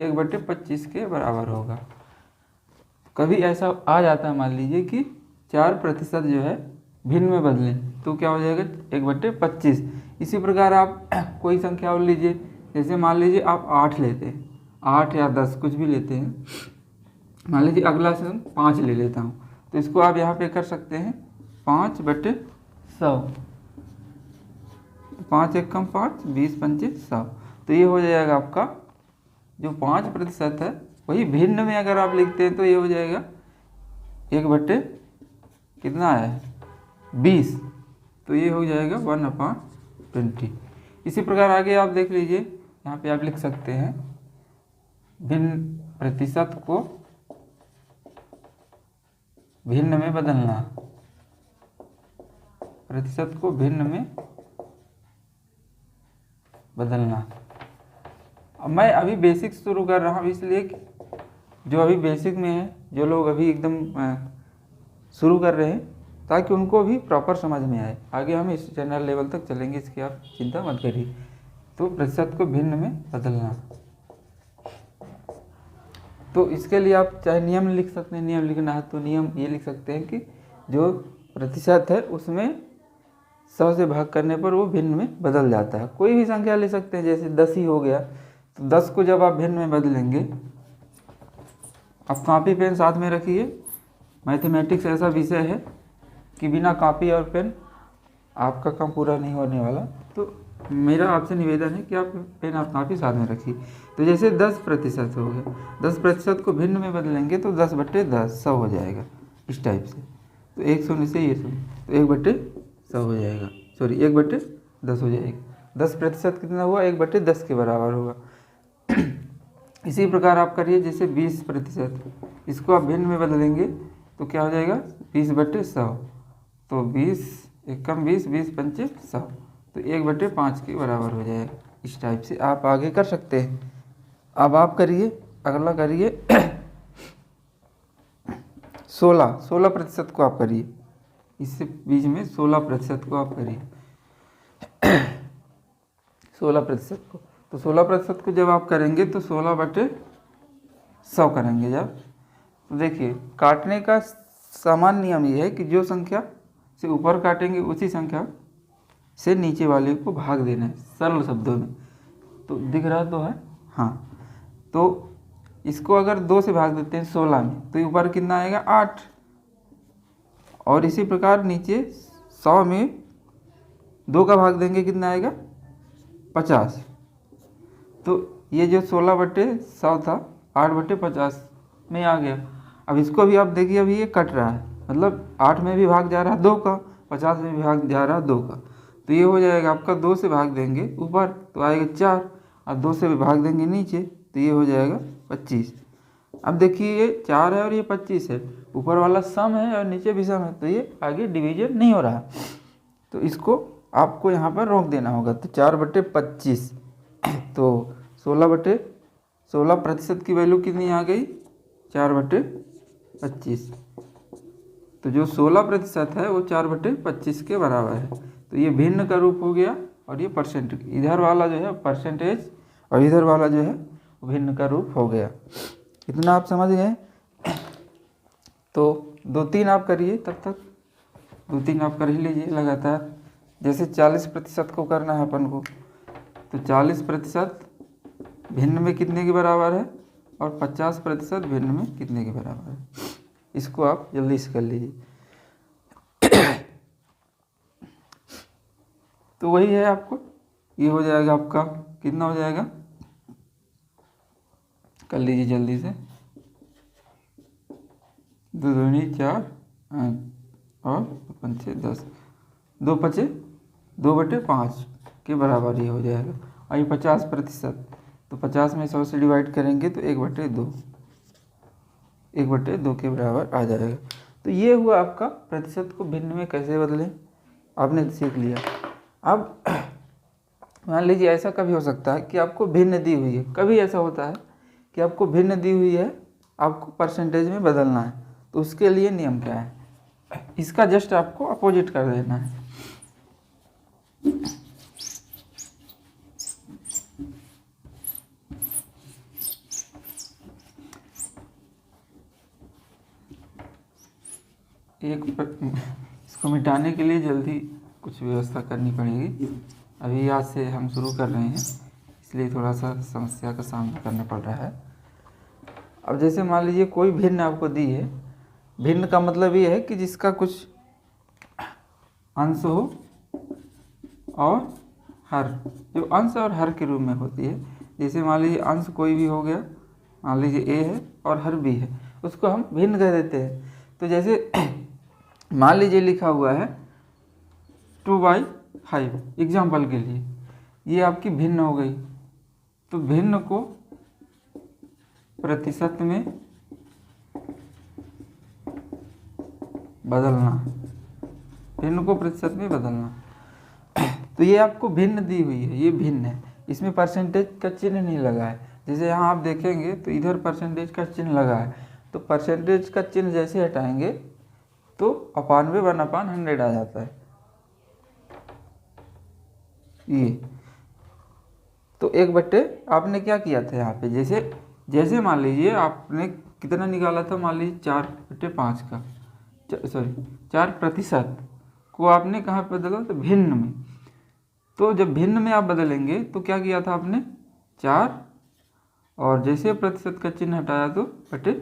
1/25 के बराबर होगा। कभी ऐसा आ जाता है मान लीजिए कि 4% जो है भिन्न में बदलें तो क्या हो जाएगा 1/25। इसी प्रकार आप कोई संख्या और लीजिए, जैसे मान लीजिए आप 8 लेते हैं, 8 या 10 कुछ भी लेते हैं। मान लीजिए अगला से 5 ले लेता हूँ, तो इसको आप यहाँ पे कर सकते हैं 5/100। 5 एक कम 5, 20 पंचे 100। तो ये हो जाएगा आपका जो 5% है वही भिन्न में अगर आप लिखते हैं तो ये हो जाएगा 1/, कितना है 20, तो ये हो जाएगा 1/20। इसी प्रकार आगे आप देख लीजिए, यहाँ पे आप लिख सकते हैं भिन्न प्रतिशत को भिन्न में बदलना, प्रतिशत को भिन्न में बदलना। अब मैं अभी बेसिक शुरू कर रहा हूँ, इसलिए जो अभी बेसिक में है, जो लोग अभी एकदम शुरू कर रहे हैं, ताकि उनको भी प्रॉपर समझ में आए। आगे हम इस जनरल लेवल तक चलेंगे, इसकी आप चिंता मत करिए। तो प्रतिशत को भिन्न में बदलना, तो इसके लिए आप चाहे नियम लिख सकते हैं, नियम लिखना है तो नियम ये लिख सकते हैं कि जो प्रतिशत है उसमें 100 से भाग करने पर वो भिन्न में बदल जाता है। कोई भी संख्या ले सकते हैं, जैसे 10 ही हो गया, तो 10 को जब आप भिन्न में बदलेंगे, आप कॉपी पेन साथ में रखिए। मैथमेटिक्स ऐसा विषय है कि बिना कॉपी और पेन आपका काम पूरा नहीं होने वाला। तो मेरा आपसे निवेदन है कि आप पेन और कॉपी साथ में रखिए। तो जैसे 10% हो गया, 10% को भिन्न में बदलेंगे तो 10/10 100 हो जाएगा, इस टाइप से। तो 1 शून्य से ये शून्य, तो 1/100 हो जाएगा, सॉरी 1/10 हो जाएगा। 10% कितना हुआ 1/10 के बराबर होगा। इसी प्रकार आप करिए, जैसे 20%, इसको आप भिन्न में बदलेंगे तो क्या हो जाएगा 20/100, तो 20 एक कम 20, 20 पंचे 100, तो 1/5 के बराबर हो जाएगा। इस टाइप से आप आगे कर सकते हैं। अब आप करिए, अगला करिए 16% को आप करिए, इससे बीच में 16% को आप करिए 16% को। तो 16% को जब आप करेंगे तो 16/100 करेंगे जब, तो देखिए काटने का सामान्य नियम ये है कि जो संख्या से ऊपर काटेंगे उसी संख्या से नीचे वाले को भाग देना है, सरल शब्दों में। तो दिख रहा तो है, हाँ। तो इसको अगर 2 से भाग देते हैं 16 में, तो ऊपर कितना आएगा 8, और इसी प्रकार नीचे 100 में 2 का भाग देंगे कितना आएगा 50। तो ये जो 16/100 था 8/50 में आ गया। अब इसको भी आप देखिए, अभी ये कट रहा है, मतलब 8 में भी भाग जा रहा है 2 का, 50 में भी भाग जा रहा है 2 का। तो ये हो जाएगा आपका 2 से भाग देंगे ऊपर तो आएगा 4, और 2 से भी भाग देंगे नीचे तो ये हो जाएगा 25। अब देखिए ये 4 है और ये 25 है, ऊपर वाला सम है और नीचे भी सम है, तो ये आगे डिवीजन नहीं हो रहा। तो इसको आपको यहाँ पर रोक देना होगा। तो 4/25, तो 16% की वैल्यू कितनी आ गई 4/25। तो जो 16% है वो 4/25 के बराबर है। तो ये भिन्न का रूप हो गया, और ये परसेंट, इधर वाला जो है परसेंटेज और इधर वाला जो है भिन्न का रूप हो गया। इतना आप समझ गए। तो 2-3 आप करिए, तब तक 2-3 आप कर ही लीजिए लगातार। जैसे 40% को करना है अपन को, तो 40% भिन्न में कितने के बराबर है, और 50% भिन्न में कितने के बराबर है, इसको आप जल्दी से कर लीजिए। तो वही है, आपको ये हो जाएगा, आपका कितना हो जाएगा, कर लीजिए जल्दी से। 2 दूनी 4 और 5 10, 2 5 2/5 के बराबर ये हो जाएगा। और ये 50%, तो 50 में 100 से डिवाइड करेंगे तो 1/2 के बराबर आ जाएगा। तो ये हुआ आपका प्रतिशत को भिन्न में कैसे बदलें, आपने सीख लिया। अब मान लीजिए ऐसा कभी हो सकता है कि आपको भिन्न दी हुई है, कभी ऐसा होता है कि आपको भिन्न दी हुई है, आपको परसेंटेज में बदलना है। तो उसके लिए नियम क्या है, इसका जस्ट आपको अपोजिट कर देना है। इसको मिटाने के लिए जल्दी कुछ व्यवस्था करनी पड़ेगी। अभी आज से हम शुरू कर रहे हैं, इसलिए थोड़ा सा समस्या का सामना करना पड़ रहा है। अब जैसे मान लीजिए कोई भिन्न आपको दी है, भिन्न का मतलब ये है कि जिसका कुछ अंश हो और हर, जो अंश और हर के रूप में होती है। जैसे मान लीजिए अंश कोई भी हो गया, मान लीजिए ए है और हर बी है, उसको हम भिन्न कह देते हैं। तो जैसे मान लीजिए लिखा हुआ है 2/5 एग्जाम्पल के लिए, ये आपकी भिन्न हो गई। तो भिन्न को प्रतिशत में बदलना, भिन्न को प्रतिशत में बदलना। तो ये आपको भिन्न दी हुई है, ये भिन्न है, इसमें परसेंटेज का चिन्ह नहीं लगा है। जैसे यहाँ आप देखेंगे तो इधर परसेंटेज का चिन्ह लगा है, तो परसेंटेज का चिन्ह जैसे हटाएंगे तो 91/100 आ जाता है ये। तो 1/, आपने क्या किया था यहाँ पे, जैसे मान लीजिए आपने कितना निकाला था, मान लीजिए 4/5 का, सॉरी 4% को आपने कहाँ पे बदला, तो भिन्न में। तो जब भिन्न में आप बदलेंगे तो क्या किया था आपने, 4, और जैसे प्रतिशत का चिन्ह हटाया तो बटे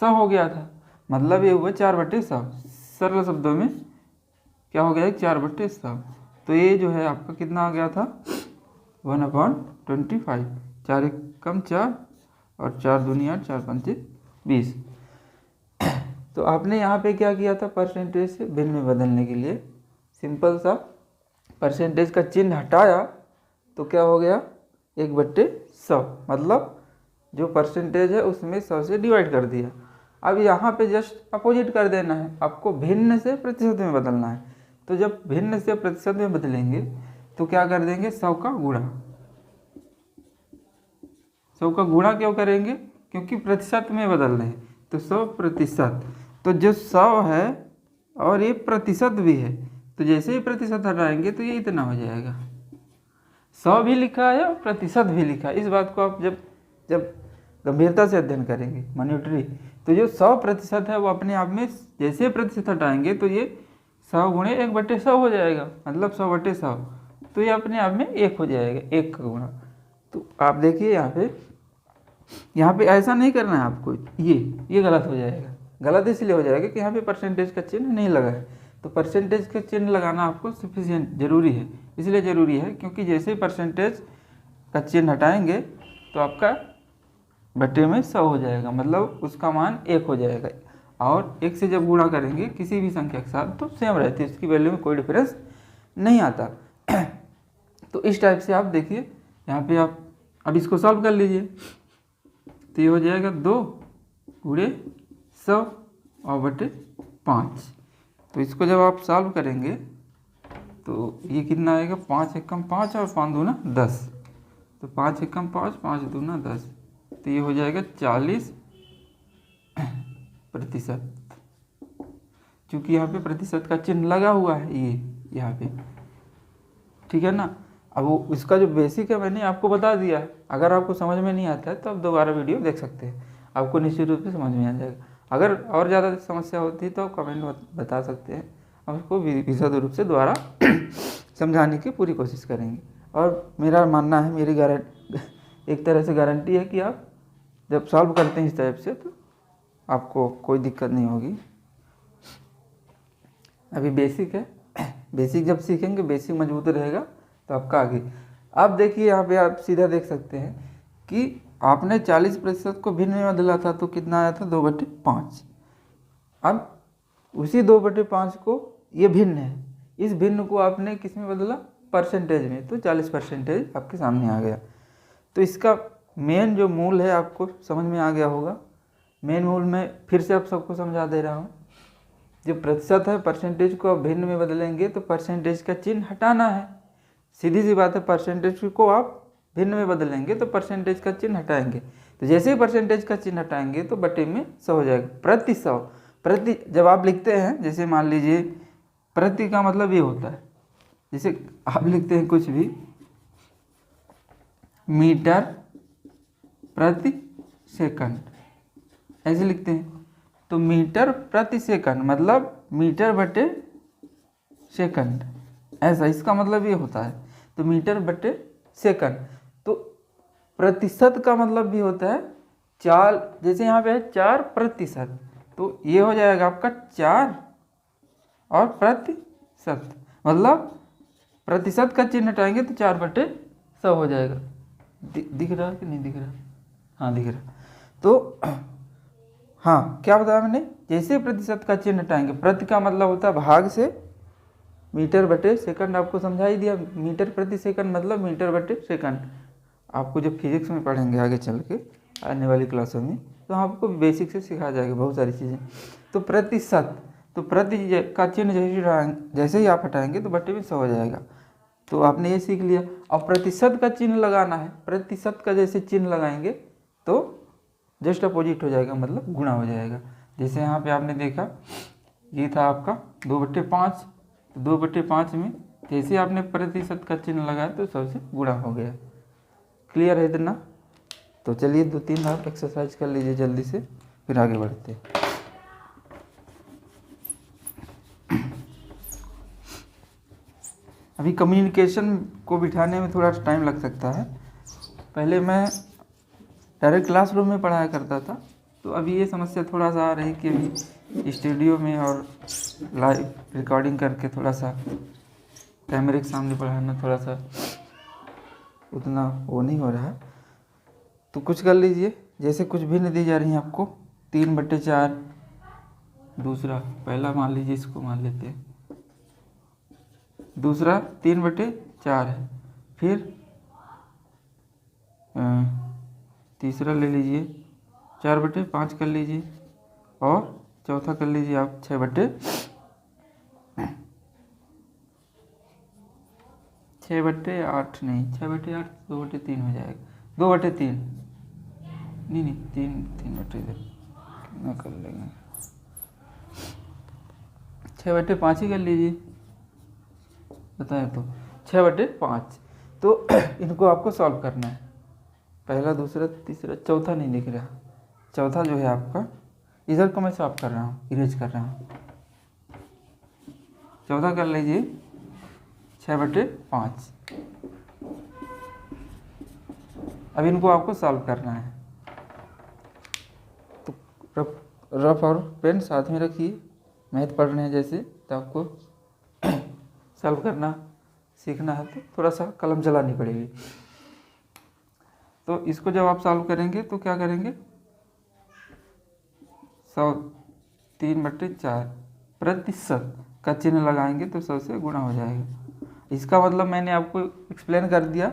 100 हो गया था। मतलब ये हुआ 4/100। सरल शब्दों में क्या हो गया, 4/100। तो ये जो है आपका कितना आ गया था, 1/25। 4 कम 4 और 4 दूनी 8, 4 पंचे 20। तो आपने यहाँ पे क्या किया था, परसेंटेज से भिन्न में बदलने के लिए सिंपल सा परसेंटेज का चिन्ह हटाया तो क्या हो गया, 1/100। मतलब जो परसेंटेज है उसमें 100 से डिवाइड कर दिया। अब यहाँ पे जस्ट अपोजिट कर देना है, आपको भिन्न से प्रतिशत में बदलना है। तो जब भिन्न से प्रतिशत में बदलेंगे तो क्या कर देंगे, 100 का गुणा। 100 का गुणा क्यों करेंगे, क्योंकि प्रतिशत में बदल रहे हैं, तो 100%। तो जो 100 है और ये प्रतिशत भी है, तो जैसे ही प्रतिशत हटाएंगे तो ये इतना हो जाएगा। 100 भी लिखा है और प्रतिशत भी लिखा है। इस बात को आप जब गंभीरता से अध्ययन करेंगे मॉनिटरी, तो जो 100% है वो अपने आप में जैसे प्रतिशत हटाएंगे तो ये 100 गुणे 1/100 हो जाएगा, मतलब 100/100। तो ये अपने आप में 1 हो जाएगा, 1 का गुणा। तो आप देखिए यहाँ पे ऐसा नहीं करना है आपको, ये गलत हो जाएगा। गलत इसलिए हो जाएगा कि यहाँ पे परसेंटेज का चिन्ह नहीं लगा है। तो परसेंटेज का चिन्ह लगाना आपको सफिशिएंट जरूरी है, इसलिए ज़रूरी है क्योंकि जैसे ही परसेंटेज का चिन्ह हटाएंगे तो आपका बटे में 100 हो जाएगा, मतलब उसका मान 1 हो जाएगा। और 1 से जब गुणा करेंगे किसी भी संख्या के साथ तो सेम रहती है, उसकी वैल्यू में कोई डिफरेंस नहीं आता। तो इस टाइप से आप देखिए यहाँ पे आप अब इसको सॉल्व कर लीजिए। तो ये हो जाएगा 2 गुणे 100 और बटे 5। तो इसको जब आप सॉल्व करेंगे तो ये कितना आएगा, 5 एकम 5 और 5 दूना 10। तो 5 एकम 5, 5 दूना 10। तो ये हो जाएगा 40%। क्योंकि यहाँ पे प्रतिशत का चिन्ह लगा हुआ है ये यहाँ पे, ठीक है ना। अब वो इसका जो बेसिक है मैंने आपको बता दिया है। अगर आपको समझ में नहीं आता है तो आप दोबारा वीडियो देख सकते हैं, आपको निश्चित रूप से समझ में आ जाएगा। अगर और ज़्यादा समस्या होती है तो आप कमेंट में बता सकते हैं, हम उसको विशद रूप से दोबारा समझाने की पूरी कोशिश करेंगे। और मेरा मानना है, मेरी एक तरह से गारंटी है कि आप जब सॉल्व करते हैं इस टाइप से तो आपको कोई दिक्कत नहीं होगी। अभी बेसिक है, बेसिक जब सीखेंगे, बेसिक मजबूत रहेगा तो आपका आगे। अब देखिए यहाँ पे आप सीधा देख सकते हैं कि आपने 40% को भिन्न में बदला था तो कितना आया था, 2/5। अब उसी 2/5 को, ये भिन्न है, इस भिन्न को आपने किस में बदला, परसेंटेज में, तो 40% आपके सामने आ गया। तो इसका मेन जो मूल है आपको समझ में आ गया होगा। मेन मूल में फिर से आप सबको समझा दे रहा हूँ। जो प्रतिशत है, परसेंटेज को आप भिन्न में बदलेंगे तो परसेंटेज का चिन्ह हटाना है, सीधी सी बात है। परसेंटेज को आप भिन्न में बदलेंगे तो परसेंटेज का चिन्ह हटाएंगे, तो जैसे ही परसेंटेज का चिन्ह हटाएंगे तो बटे में 100 हो जाएगा। प्रति 100, प्रति जब आप लिखते हैं, जैसे मान लीजिए प्रति का मतलब ये होता है, जैसे आप लिखते हैं कुछ भी मीटर प्रति सेकंड, ऐसे लिखते हैं। तो मीटर प्रति सेकंड मतलब मीटर बटे सेकंड, ऐसा इसका मतलब ये होता है। तो मीटर बटे सेकंड। तो प्रतिशत का मतलब भी होता है 4, जैसे यहाँ पे है 4%, तो ये हो जाएगा आपका 4 और प्रतिशत, मतलब प्रतिशत का चिन्ह हटाएंगे तो 4/100 हो जाएगा। दिख रहा है कि नहीं दिख रहा? हाँ दिख रहा। तो हाँ क्या बताया मैंने, जैसे प्रतिशत का चिन्ह हटाएंगे, प्रति का मतलब होता है भाग से, मीटर बटे सेकंड आपको समझा ही दिया, मीटर प्रति सेकंड मतलब मीटर बटे सेकंड। आपको जब फिजिक्स में पढ़ेंगे आगे चल के आने वाली क्लासों में, तो आपको बेसिक से सिखाया जाएगा बहुत सारी चीज़ें। तो प्रतिशत, तो प्रति का चिन्ह जैसे ही आप हटाएंगे तो बटे में 100 हो जाएगा। तो आपने ये सीख लिया। अब प्रतिशत का चिन्ह लगाना है, प्रतिशत का जैसे चिन्ह लगाएंगे तो जस्ट अपोजिट हो जाएगा, मतलब गुणा हो जाएगा। जैसे यहाँ पे आपने देखा ये था आपका 2/5, तो 2/5 में जैसे आपने प्रतिशत का चिन्ह लगाया तो 100 से गुणा हो गया। क्लियर है इतना? तो चलिए 2-3 आप एक्सरसाइज कर लीजिए जल्दी से, फिर आगे बढ़ते हैं। अभी कम्युनिकेशन को बिठाने में थोड़ा टाइम लग सकता है। पहले मैं डायरेक्ट क्लासरूम में पढ़ाया करता था, तो अभी ये समस्या थोड़ा सा आ रही कि अभी स्टूडियो में और लाइव रिकॉर्डिंग करके थोड़ा सा कैमरे के सामने पढ़ाना थोड़ा सा उतना वो नहीं हो रहा है। तो कुछ कर लीजिए, जैसे कुछ भिन्न दी जा रही हैं आपको 3/4, दूसरा पहला मान लीजिए, इसको मान लेते हैं, दूसरा 3/4 है, फिर तीसरा ले लीजिए 4/5 कर लीजिए, और चौथा कर लीजिए आप 6/8 नहीं 6/8 2/3 हो जाएगा, 2/3 नहीं 3/3 कितना कर लेंगे, 6/5 ही कर लीजिए, बताए तो 6/5। तो इनको आपको सॉल्व करना है, पहला दूसरा तीसरा, चौथा नहीं दिख रहा, चौथा जो है आपका इधर को मैं सॉल्व कर रहा हूँ, इरेज कर रहा हूँ। चौथा कर लीजिए 6/5। अब इनको आपको सॉल्व करना है, तो रफ और पेन साथ में रखिए, मैथ पढ़ रहे हैं जैसे, तो आपको सॉल्व करना सीखना है तो थोड़ा सा कलम चलानी पड़ेगी। तो इसको जब आप सॉल्व करेंगे तो क्या करेंगे, 3/4 प्रतिशत का चिन्ह लगाएंगे तो 100 से गुणा हो जाएगा। इसका मतलब मैंने आपको एक्सप्लेन कर दिया,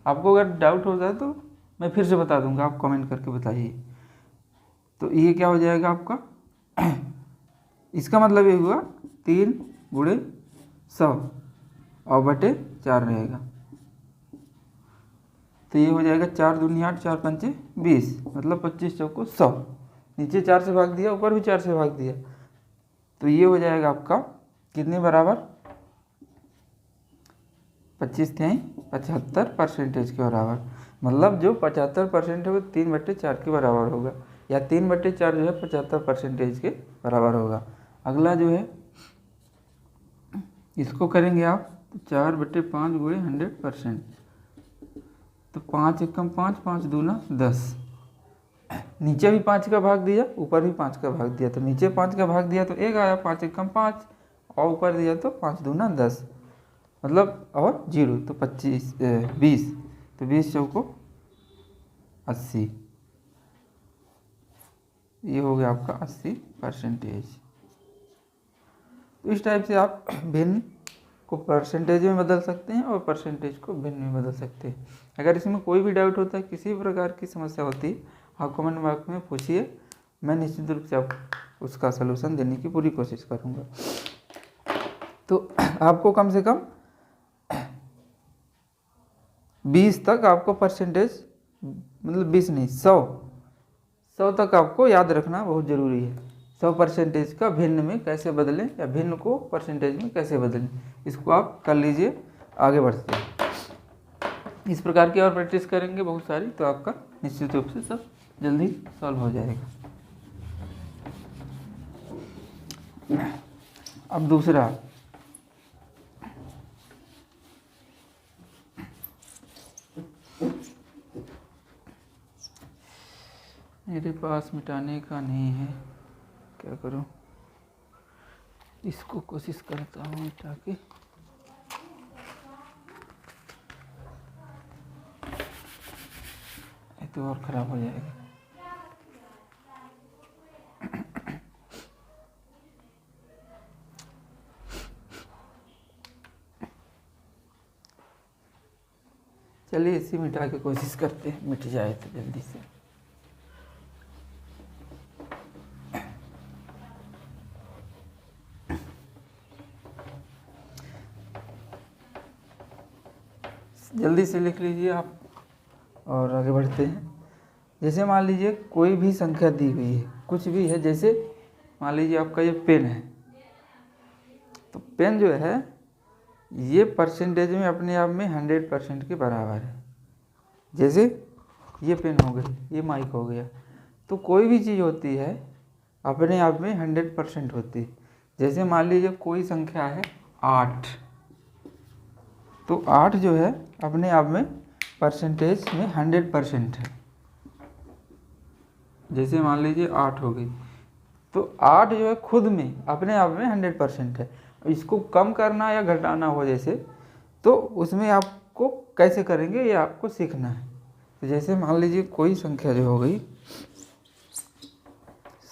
आपको अगर डाउट हो जाए तो मैं फिर से बता दूंगा, आप कमेंट करके बताइए। तो ये क्या हो जाएगा आपका इसका मतलब ये हुआ 3×100 और बटे 4 रहेगा, तो ये हो जाएगा 4 दूनी 8, 4 पंचे 20, मतलब 25 चौको 100। नीचे 4 से भाग दिया, ऊपर भी 4 से भाग दिया, तो ये हो जाएगा आपका कितने बराबर, 25 × 75% के बराबर, मतलब जो 75% है वो 3/4 के बराबर होगा, या 3/4 जो है 75% के बराबर होगा। अगला जो है इसको करेंगे आप, तो 4/5 × 100%, तो 5 एकम 5, 5 दूना 10, नीचे भी 5 का भाग दिया, ऊपर भी 5 का भाग दिया, तो नीचे 5 का भाग दिया तो 1 आया, 5 एकम 5, और ऊपर दिया तो 5 दूना 10, मतलब और 0, तो 20, तो 20 चौको 80, ये हो गया आपका 80%। तो इस टाइप से आप भिन्न को परसेंटेज में बदल सकते हैं और परसेंटेज को भिन्न में बदल सकते हैं। अगर इसमें कोई भी डाउट होता है, किसी प्रकार की समस्या होती है, आप कमेंट बॉक्स में पूछिए, मैं निश्चित रूप से आपको उसका सलूशन देने की पूरी कोशिश करूँगा। तो आपको कम से कम 20 तक आपको परसेंटेज, मतलब 20 नहीं 100 तक आपको याद रखना बहुत ज़रूरी है। 100% का भिन्न में कैसे बदलें, या भिन्न को परसेंटेज में कैसे बदलें, इसको आप कर लीजिए। आगे बढ़ते हैं, इस प्रकार की और प्रैक्टिस करेंगे बहुत सारी, तो आपका निश्चित रूप से सब जल्दी सॉल्व हो जाएगा। अब दूसरा, मेरे पास मिटाने का नहीं है, क्या करूं, इसको कोशिश करता हूँ मिटा के। ये तो और ख़राब हो जाएगा। चलिए इसी मिटा के कोशिश करते हैं, मिट जाए तो जल्दी से। जल्दी से लिख लीजिए आप और आगे बढ़ते हैं। जैसे मान लीजिए कोई भी संख्या दी हुई है, कुछ भी है, जैसे मान लीजिए आपका ये पेन है, तो पेन जो है ये परसेंटेज में अपने आप में 100% के बराबर है। जैसे ये पेन हो गई, ये माइक हो गया, तो कोई भी चीज़ होती है अपने आप में 100% होती है। जैसे मान लीजिए कोई संख्या है 8, तो 8 जो है अपने आप में परसेंटेज में 100% है। जैसे मान लीजिए 8 हो गई, तो 8 जो है खुद में अपने आप में 100% है। इसको कम करना या घटाना हो जैसे, तो उसमें आपको कैसे करेंगे ये आपको सीखना है। तो जैसे मान लीजिए कोई संख्या जो हो गई,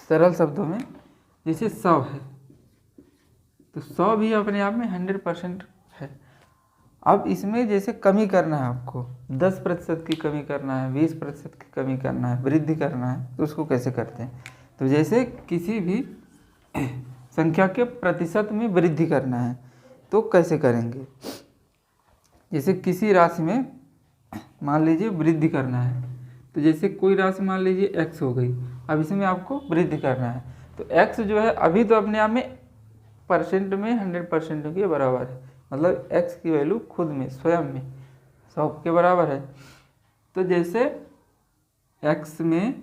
सरल शब्दों में जैसे 100 है, तो 100 भी अपने आप में 100% है। अब इसमें जैसे कमी करना है आपको, 10% की कमी करना है, 20% की कमी करना है, वृद्धि करना है, तो उसको कैसे करते हैं। तो जैसे किसी भी संख्या के प्रतिशत में वृद्धि करना है तो कैसे करेंगे। जैसे किसी राशि में मान लीजिए वृद्धि करना है, तो जैसे कोई राशि मान लीजिए x हो गई, अब इसमें आपको वृद्धि करना है, तो x जो है अभी तो अपने आप में परसेंट में 100% के बराबर है, मतलब x की वैल्यू खुद में स्वयं में 100 के बराबर है। तो जैसे x में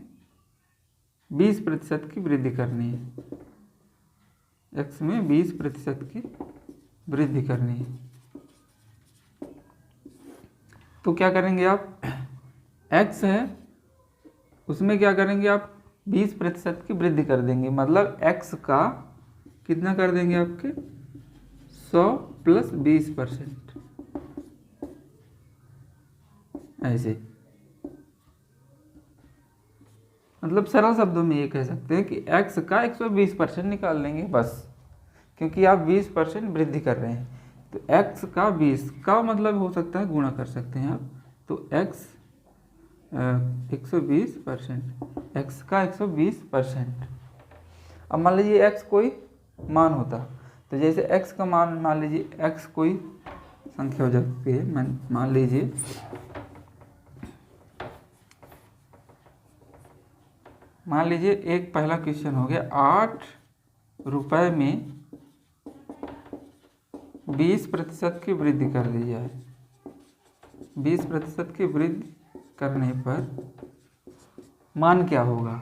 20% की वृद्धि करनी है, x में 20% की वृद्धि करनी है, तो क्या करेंगे आप, x है उसमें क्या करेंगे आप 20% की वृद्धि कर देंगे, मतलब x का कितना कर देंगे आपके 100 + 20%, ऐसे। मतलब सरल शब्दों में ये कह सकते हैं कि x का 120% निकाल लेंगे बस, क्योंकि आप 20% वृद्धि कर रहे हैं। तो x का 20 का मतलब हो सकता है गुणा कर सकते हैं आप, तो x 120%, x का 120%। अब मान लीजिए x कोई मान होता, तो जैसे x का मान मान लीजिए x कोई संख्या हो जाती है, मान लीजिए एक पहला क्वेश्चन हो गया, 8 रुपये में 20% की वृद्धि कर दी जाए। 20% की वृद्धि करने पर मान क्या होगा,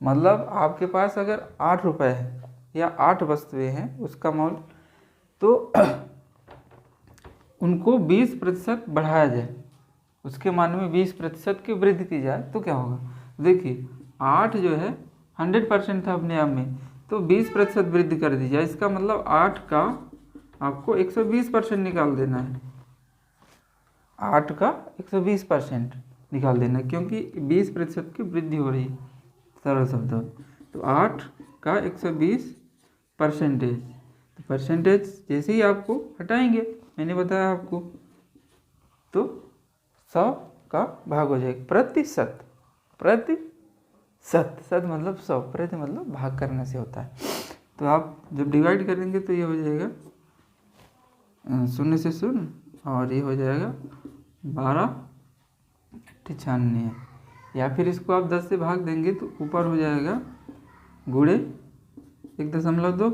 मतलब आपके पास अगर 8 रुपये है या 8 वस्तुएं हैं उसका मोल, तो उनको 20% बढ़ाया जाए, उसके मान में 20% की वृद्धि की जाए, तो क्या होगा। देखिए 8 जो है 100% था अपने आप में, तो 20% वृद्धि कर दी जाए, इसका मतलब 8 का आपको 120% निकाल देना है, 8 का 120% निकाल देना है, क्योंकि 20% की वृद्धि हो रही है सरल शब्दों। तो 8 का 120%, तो परसेंटेज जैसे ही आपको हटाएंगे, मैंने बताया आपको, तो 100 का भाग हो जाएगा, प्रतिशत मतलब 100, प्रति मतलब भाग करने से होता है। तो आप जब डिवाइड करेंगे तो ये हो जाएगा 0 से 0, और ये हो जाएगा 12×96, या फिर इसको आप 10 से भाग देंगे तो ऊपर हो जाएगा गुणे 1.2।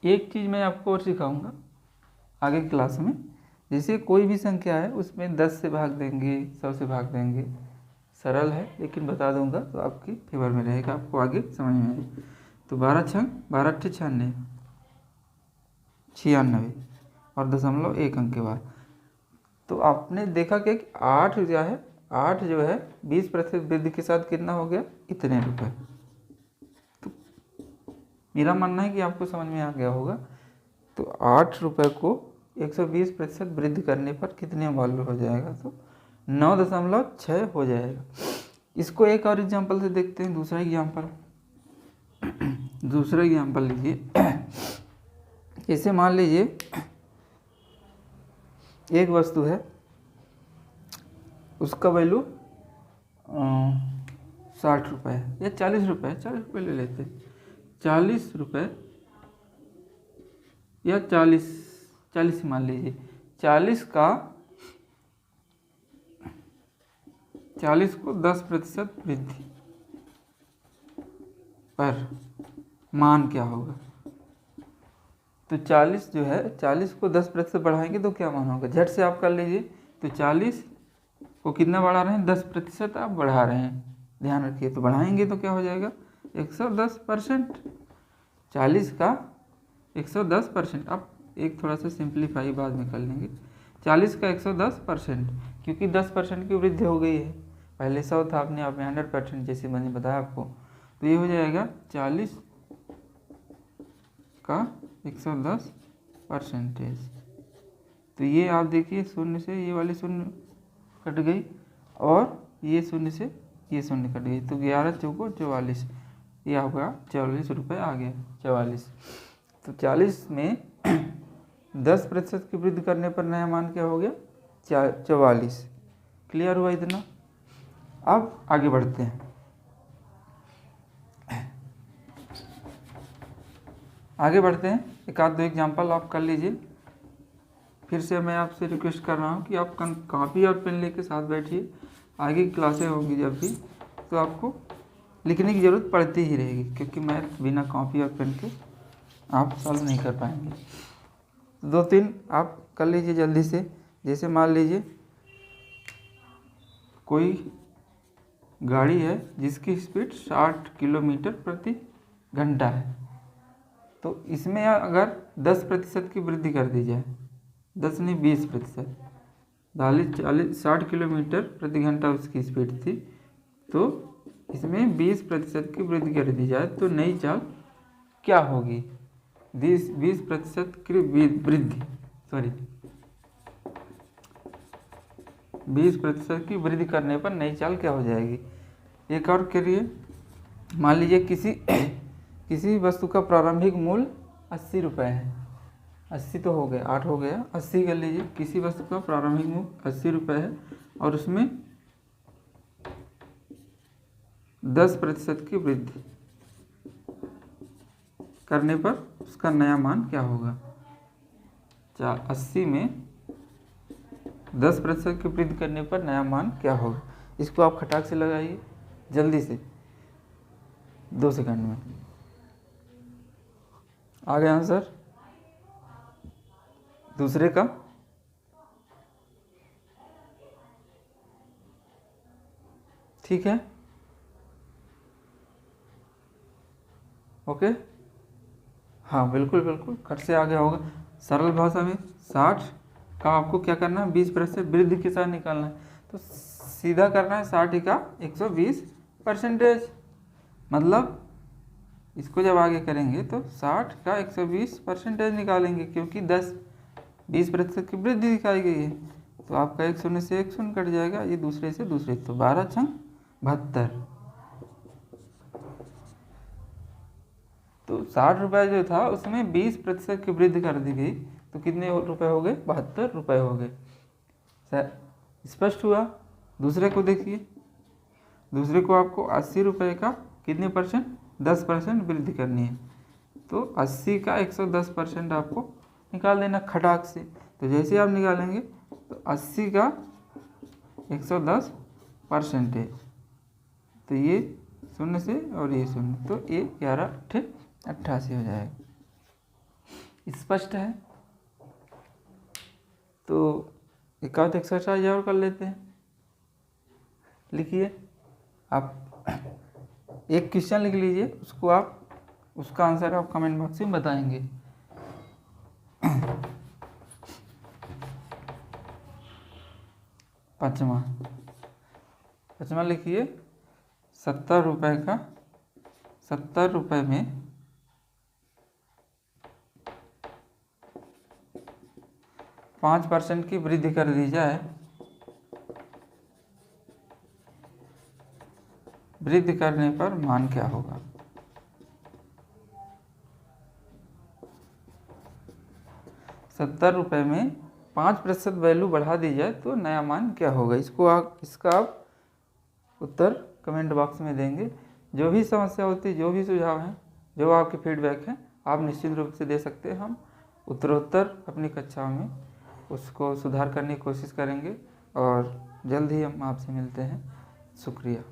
एक चीज़ मैं आपको और सिखाऊंगा आगे क्लास में, जैसे कोई भी संख्या है उसमें 10 से भाग देंगे, 100 से भाग देंगे, सरल है लेकिन बता दूंगा तो आपकी फेवर में रहेगा, आपको आगे समझ में आएगा। तो 12 छंग 12 अट्ठे 96, 96 और 0.1 अंक के बाद। तो आपने देखा कि 8 क्या है, 8 जो है 20% वृद्धि के साथ कितना हो गया, इतने रुपए। तो मेरा मानना है कि आपको समझ में आ गया होगा। तो 8 रुपये को 120% वृद्धि करने पर कितने वैल्यू हो जाएगा, तो 9.6 हो जाएगा। इसको एक और एग्जांपल से देखते हैं, दूसरा एग्जांपल लीजिए। जैसे मान लीजिए एक वस्तु है, उसका वैल्यू 60 रुपये है या 40 रुपये है, 40 रुपये ले लेते हैं, 40 रुपये या 40 मान लीजिए। 40 को 10% वृद्धि पर मान क्या होगा। तो 40 जो है, 40 को 10% बढ़ाएंगे तो क्या मान होगा, झट से आप कर लीजिए। तो 40 को कितना बढ़ा रहे हैं, 10% आप बढ़ा रहे हैं, ध्यान रखिए। तो बढ़ाएंगे तो क्या हो जाएगा, 110%। 40 का 110%। अब एक थोड़ा सा सिंप्लीफाई बाद में कर लेंगे। 40 का 110%, क्योंकि 10% की वृद्धि हो गई है, पहले 100 था, आपने 100% जैसे मैंने बताया आपको। तो ये हो जाएगा 40 का 110%। तो ये आप देखिए, शून्य से ये वाली शून्य कट गई और ये शून्य से ये शून्य कट गई। तो 11 चौको 44, ये आपका 44 रुपये आ गया, 44। तो 40 में 10% की वृद्धि करने पर नया मान क्या हो गया, 44। क्लियर हुआ इतना। अब आगे बढ़ते हैं। एक आध दो एग्जाम्पल आप कर लीजिए। फिर से मैं आपसे रिक्वेस्ट कर रहा हूँ कि आप कॉपी और पेन लेके साथ बैठिए। आगे की क्लासें होंगी जब भी, तो आपको लिखने की ज़रूरत पड़ती ही रहेगी, क्योंकि मैथ बिना कॉपी और पेन के आप सॉल्व नहीं कर पाएंगे। 2-3 आप कर लीजिए जल्दी से। जैसे मान लीजिए कोई गाड़ी है जिसकी स्पीड 60 किलोमीटर प्रति घंटा है। तो इसमें अगर 10% की वृद्धि कर दी जाए, 10 नहीं 20%, 60 किलोमीटर प्रति घंटा उसकी स्पीड थी, तो इसमें 20% की वृद्धि कर दी जाए तो नई चाल क्या होगी। 20% की वृद्धि 20% की वृद्धि करने पर नई चाल क्या हो जाएगी। एक और करिए। मान लीजिए किसी वस्तु का प्रारंभिक मूल्य 80 रुपये है। 80 तो हो गया, 8 हो गया, 80 कर लीजिए। किसी वस्तु का प्रारंभिक मूल्य 80 रुपये है और उसमें 10% की वृद्धि करने पर उसका नया मान क्या होगा। 80 में 10% की वृद्धि करने पर नया मान क्या होगा। इसको आप खटाक से लगाइए जल्दी से, 2 सेकंड में आ गया आंसर। दूसरे का ठीक है, ओके, हाँ बिल्कुल खट से आ गया होगा। सरल भाषा में 60 का आपको क्या करना है, 20% वृद्धि के साथ निकालना है। तो सीधा करना है 60 का 120%। मतलब इसको जब आगे करेंगे तो 60 का 120% निकालेंगे, क्योंकि 20% की वृद्धि दिखाई गई है। तो आपका एक शून्य से एक शून्य कट जाएगा, ये दूसरे से दूसरे, तो 12 छंग 72। तो 60 रुपये जो था उसमें 20% की वृद्धि कर दी गई, तो कितने रुपए हो गए, 72 रुपये हो गए। स्पष्ट हुआ। दूसरे को देखिए। दूसरे को आपको 80 रुपये का कितने परसेंट, 10% वृद्धि करनी है। तो 80 का 110% आपको निकाल देना खटाक से। तो जैसे आप निकालेंगे तो 80 का 110%, तो ये शून्य से और ये शून्य, तो ये 11×8 = 88 हो जाएगा। स्पष्ट है। तो एक आध एक्सरसाइज और कर लेते हैं। लिखिए आप एक क्वेश्चन लिख लीजिए, उसको आप उसका आंसर आप कमेंट बॉक्स में बताएंगे। पाँचवा लिखिए 70 रुपये का 70 रुपये में 5% की वृद्धि कर दी जाए, वृद्धि करने पर मान क्या होगा। 70 रुपये में 5% वैल्यू बढ़ा दी जाए तो नया मान क्या होगा। इसका आप उत्तर कमेंट बॉक्स में देंगे। जो भी समस्या होती है, जो भी सुझाव हैं, जो आपके फीडबैक हैं, आप निश्चित रूप से दे सकते हैं। हम उत्तरोत्तर अपनी कक्षाओं में उसको सुधार करने की कोशिश करेंगे और जल्द ही हम आपसे मिलते हैं। शुक्रिया।